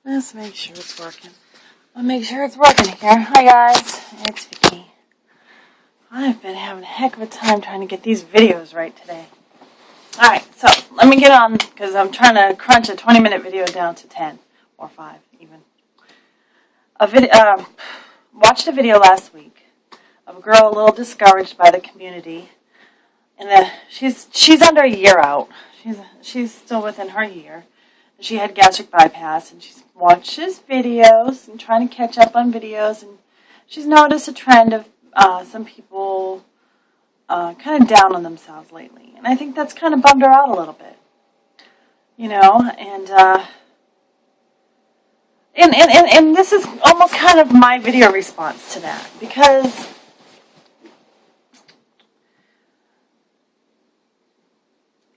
Let's make sure it's working. I'll make sure it's working here. Hi guys, it's Vicky. I've been having a heck of a time trying to get these videos right today. Alright, so let me get on because I'm trying to crunch a 20-minute video down to 10 or 5 even. Watched a video last week of a girl a little discouraged by the community. And she's under a year out. She's still within her year. She had gastric bypass, and she watches videos and trying to catch up on videos, and she's noticed a trend of some people kind of down on themselves lately, and I think that's kind of bummed her out a little bit, and this is almost kind of my video response to that, because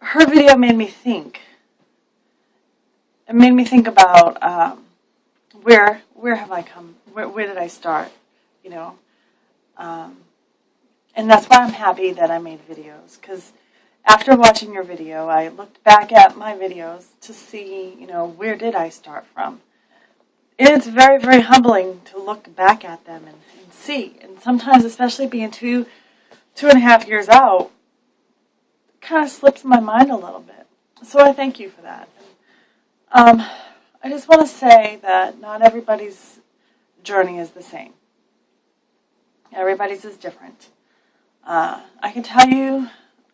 her video made me think. It made me think about where have I come? Where did I start? And that's why I'm happy that I made videos. Because after watching your video, I looked back at my videos to see, where did I start from? It's very, very humbling to look back at them and see. And sometimes, especially being two and a half years out, it kind of slips my mind a little bit. So I thank you for that. I just want to say that not everybody's journey is the same. Everybody's is different. I can tell you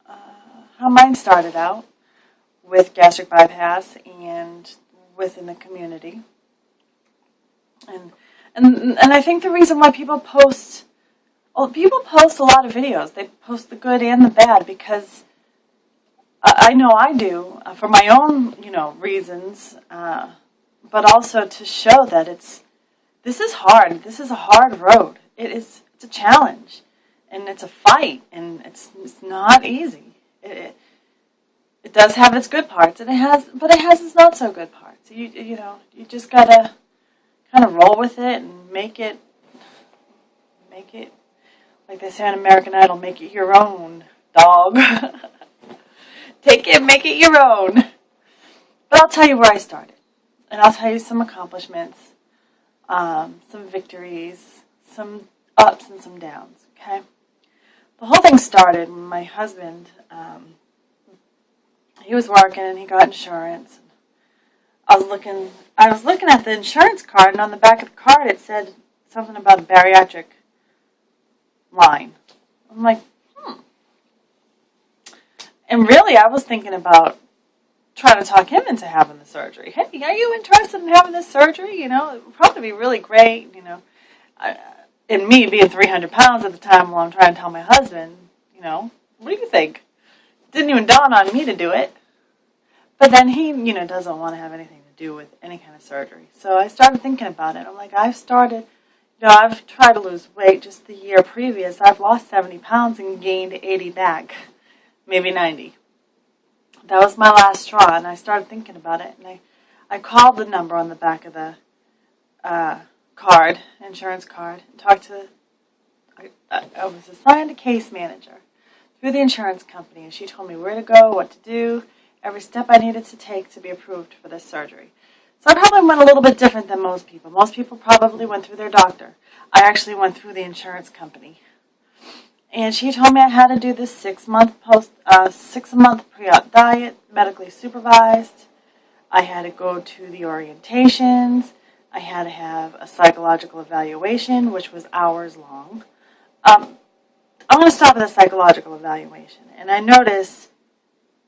how mine started out with gastric bypass and within the community. And I think the reason why people post a lot of videos. They post the good and the bad because I know I do for my own, reasons, but also to show that this is hard. This is a hard road. It's a challenge, and it's a fight, and it's not easy. It does have its good parts, but it has its not so good parts. You just gotta kind of roll with it and make it like they say on American Idol, make it your own, dog. Take it, make it your own. But I'll tell you where I started. And I'll tell you some accomplishments, some victories, some ups and some downs, okay? The whole thing started when my husband, he was working and he got insurance. I was looking at the insurance card, and on the back of the card it said something about a bariatric line. I'm like, And really, I was thinking about trying to talk him into having the surgery. Hey, are you interested in having this surgery? It would probably be really great, And me being 300 pounds at the time while I'm trying to tell my husband, what do you think? It didn't even dawn on me to do it. But then he, doesn't want to have anything to do with any kind of surgery. So I started thinking about it. I'm like, I've tried to lose weight just the year previous. I've lost 70 pounds and gained 80 back. Maybe 90. That was my last straw, and I started thinking about it. And I called the number on the back of the insurance card, and talked to. I was assigned a case manager through the insurance company, and she told me where to go, what to do, every step I needed to take to be approved for this surgery. So I probably went a little bit different than most people. Most people probably went through their doctor. I actually went through the insurance company. And she told me I had to do this 6-month pre-op diet, medically supervised. I had to go to the orientations. I had to have a psychological evaluation, which was hours long. I'm going to stop at the psychological evaluation. And I noticed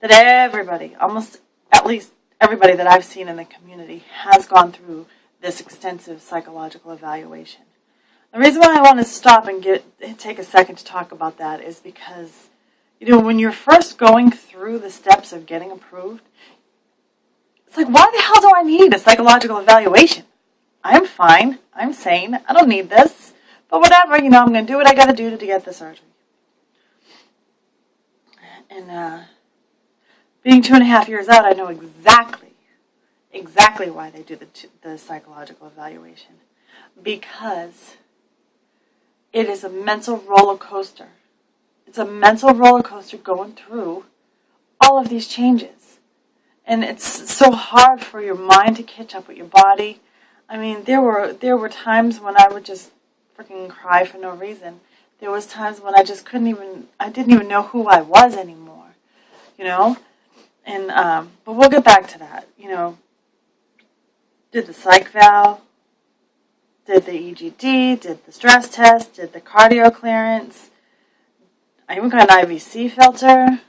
that everybody, almost at least everybody that I've seen in the community, has gone through this extensive psychological evaluation. The reason why I want to stop and take a second to talk about that is because, when you're first going through the steps of getting approved, it's like, why the hell do I need a psychological evaluation? I'm fine. I'm sane. I don't need this. But whatever, I'm going to do what I got to do to get the surgery. And being 2.5 years out, I know exactly why they do the psychological evaluation. Because it is a mental roller coaster. It's a mental roller coaster going through all of these changes. And it's so hard for your mind to catch up with your body. I mean, there were times when I would just freaking cry for no reason. There was times when I just I didn't even know who I was anymore, you know? And, but we'll get back to that, you know. Did the psych val, did the EGD, did the stress test, did the cardio clearance. I even got an IVC filter,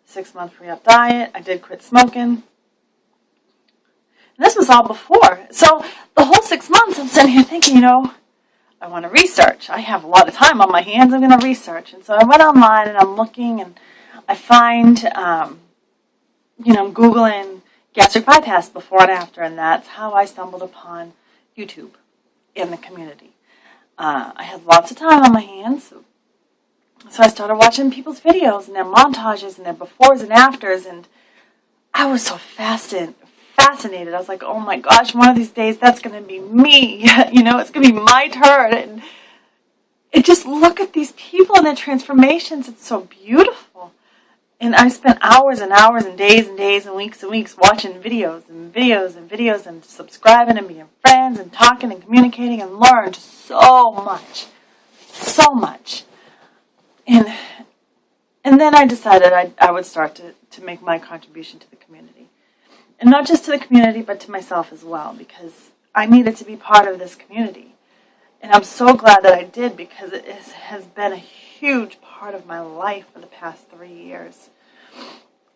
6-month pre-op diet. I did quit smoking. And this was all before. So the whole 6 months I'm sitting here thinking, you know, I want to research. I have a lot of time on my hands. I'm going to research. And so I went online and I'm looking and I find, you know, Googling gastric bypass before and after. And that's how I stumbled upon YouTube in the community. I had lots of time on my hands. So I started watching people's videos and their montages and their befores and afters. And I was so fascinated. I was like, oh my gosh, one of these days that's going to be me. You know, it's going to be my turn. And it just, look at these people and their transformations. It's so beautiful. And I spent hours and hours and days and weeks watching videos and subscribing and being friends and talking and communicating and learned so much. So much. And then I decided I would start to make my contribution to the community. And not just to the community, but to myself as well, because I needed to be part of this community. And I'm so glad that I did, because it has been a huge part of my life for the past 3 years.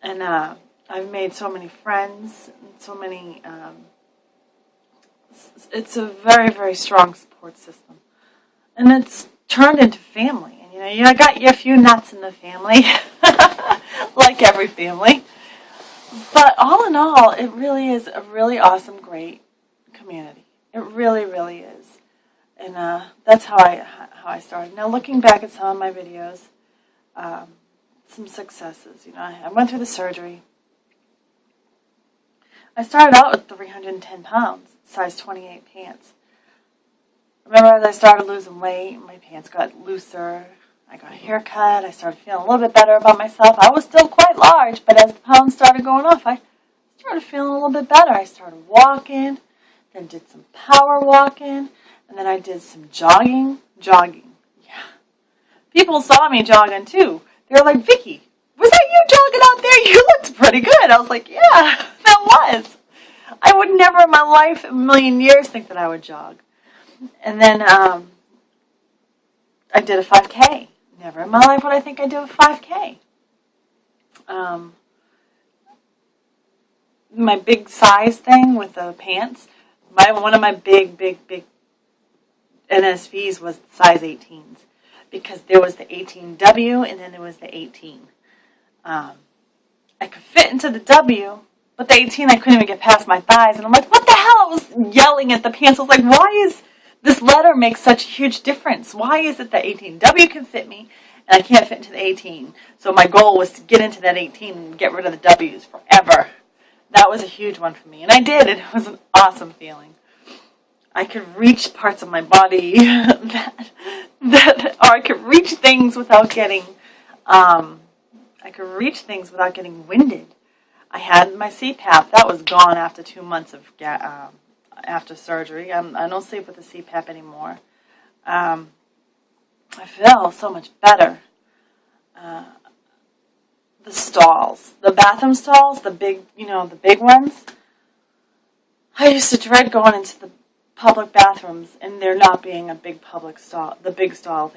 And I've made so many friends, and so many, it's a very, very strong support system. And it's turned into family. And, you know, I got your few nuts in the family, like every family. But all in all, it really is a really awesome, great community. It really, really is. And that's how I started. Now, looking back at some of my videos, some successes. You know, I went through the surgery. I started out with 310 pounds, size 28 pants. Remember, as I started losing weight, my pants got looser. I got a haircut. I started feeling a little bit better about myself. I was still quite large, but as the pounds started going off, I started feeling a little bit better. I started walking, then did some power walking, and then I did some jogging. Yeah. People saw me jogging too. They were like, Vicky, was that you jogging out there? You looked pretty good. I was like, yeah, that was. I would never in my life, a million years, think that I would jog. And then I did a 5K. Never in my life would I think I'd do a 5K. My big size thing with the pants, one of my big NSVs was size 18s. Because there was the 18W and then there was the 18. I could fit into the W, but the 18 I couldn't even get past my thighs. And I'm like, what the hell? I was yelling at the pants. I was like, why is this letter make such a huge difference? Why is it the 18W can fit me and I can't fit into the 18? So my goal was to get into that 18 and get rid of the W's forever. That was a huge one for me. And I did. It was an awesome feeling. I could reach parts of my body or I could reach things without getting, winded. I had my CPAP. That was gone after 2 months of after surgery. I don't sleep with the CPAP anymore. I feel so much better. The stalls, the bathroom stalls, the big ones. I used to dread going into the public bathrooms and there not being a big public stall, the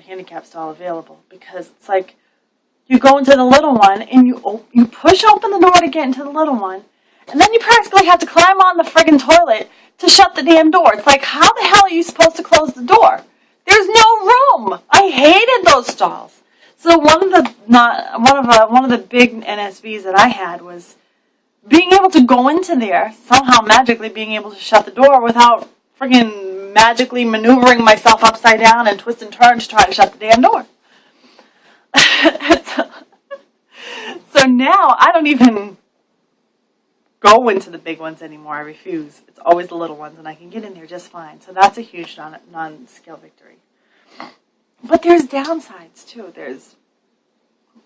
handicap stall available, because it's like you go into the little one and you push open the door to get into the little one, and then you practically have to climb on the friggin' toilet to shut the damn door. It's like, how the hell are you supposed to close the door? There's no room. I hated those stalls. So one of the big NSVs that I had was being able to go into there, somehow magically being able to shut the door without friggin' magically maneuvering myself upside down and twist and turn to try to shut the damn door. So now I don't even go into the big ones anymore. I refuse. It's always the little ones, and I can get in there just fine. So that's a huge non-skill victory. But there's downsides too. There's,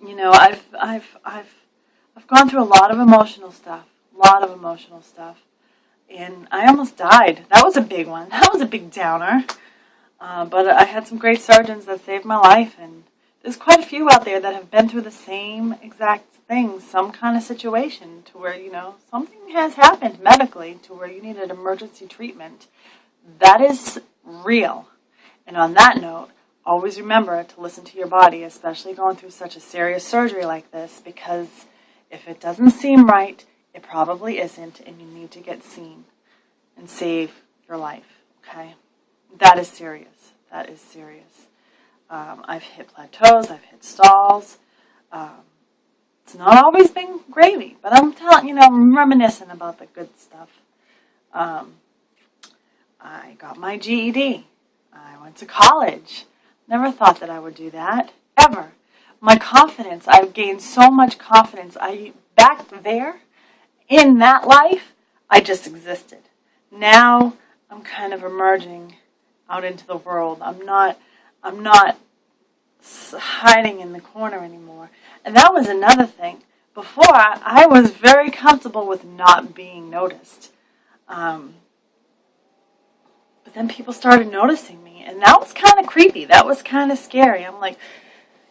I've gone through a lot of emotional stuff. and I almost died. That was a big one. That was a big downer. But I had some great surgeons that saved my life, and there's quite a few out there that have been through the same exact thing, some kind of situation to where, something has happened medically to where you needed emergency treatment. That is real. And on that note, always remember to listen to your body, especially going through such a serious surgery like this, because if it doesn't seem right, it probably isn't, and you need to get seen and save your life, okay? That is serious. That is serious. I've hit plateaus. I've hit stalls. It's not always been gravy, but I'm telling I'm reminiscing about the good stuff. I got my GED. I went to college. Never thought that I would do that, ever. My confidence, I've gained so much confidence. Back there, in that life, I just existed. Now, I'm kind of emerging out into the world. I'm not hiding in the corner anymore. And that was another thing. Before, I was very comfortable with not being noticed. But then people started noticing me, and that was kind of creepy. That was kind of scary. I'm like,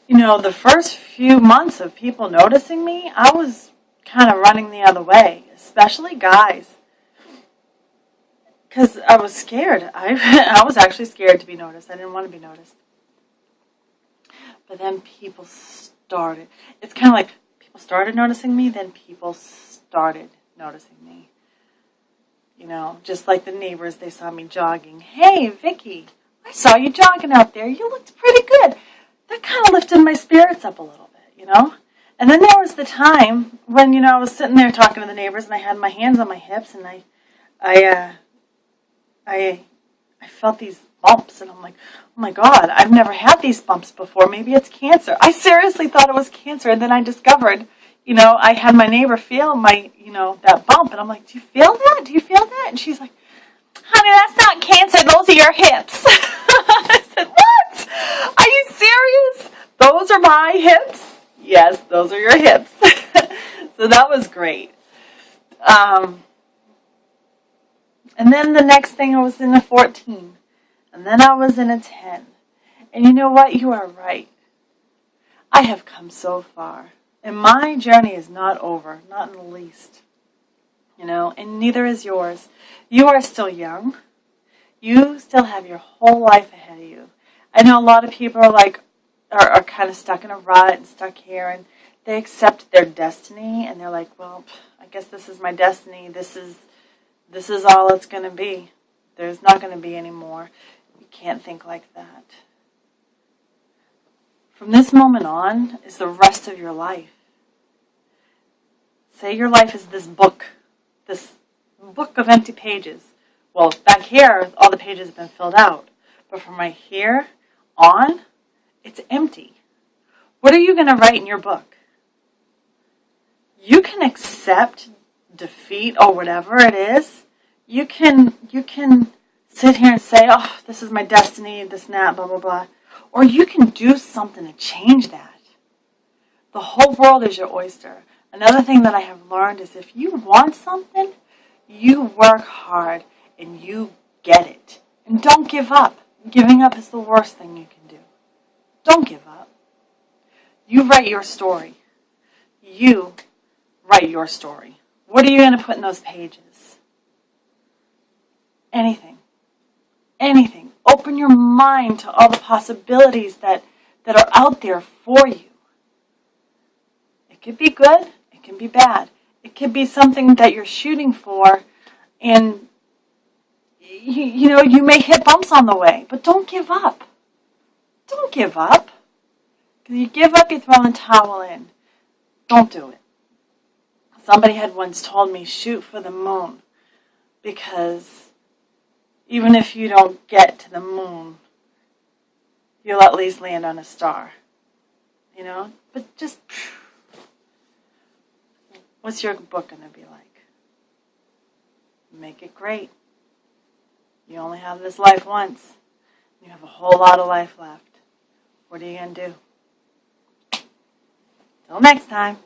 the first few months of people noticing me, I was kind of running the other way, especially guys. Because I was scared. I was actually scared to be noticed. I didn't want to be noticed. But then people started. It's kind of like people started noticing me, then people started noticing me. Just like the neighbors, they saw me jogging. Hey, Vicky, I saw you jogging out there. You looked pretty good. That kind of lifted my spirits up a little bit, And then there was the time when, I was sitting there talking to the neighbors, and I had my hands on my hips, and I felt these bumps, and I'm like, oh my God, I've never had these bumps before. Maybe it's cancer. I seriously thought it was cancer, and then I discovered, I had my neighbor feel my, that bump, and I'm like, do you feel that? Do you feel that? And she's like, honey, that's not cancer. Those are your hips. I said, what? Are you serious? Those are my hips? Yes, those are your hips. So that was great. And then the next thing, I was in a 14. And then I was in a 10. And you know what? You are right. I have come so far. And my journey is not over, not in the least. And neither is yours. You are still young. You still have your whole life ahead of you. I know a lot of people are kind of stuck in a rut and stuck here, and they accept their destiny, and they're like, well, I guess this is my destiny. This is all it's going to be. There's not going to be any more. You can't think like that. From this moment on is the rest of your life. Say your life is this book of empty pages. Well, back here, all the pages have been filled out. But from right here on, it's empty. What are you going to write in your book? You can accept defeat or whatever it is. You can sit here and say, oh, this is my destiny, this and that, blah, blah, blah. Or you can do something to change that. The whole world is your oyster. Another thing that I have learned is if you want something, you work hard and you get it. And don't give up. Giving up is the worst thing you can do. Don't give up. You write your story. You write your story. What are you going to put in those pages? Anything. Anything. Open your mind to all the possibilities that are out there for you. It could be good. It can be bad. It could be something that you're shooting for, and you may hit bumps on the way, but don't give up. Don't give up. Because you give up, you throw the towel in. Don't do it. Somebody had once told me, shoot for the moon, because even if you don't get to the moon, you'll at least land on a star. But just, what's your book going to be like? Make it great. You only have this life once. You have a whole lot of life left. What are you going to do? Till next time.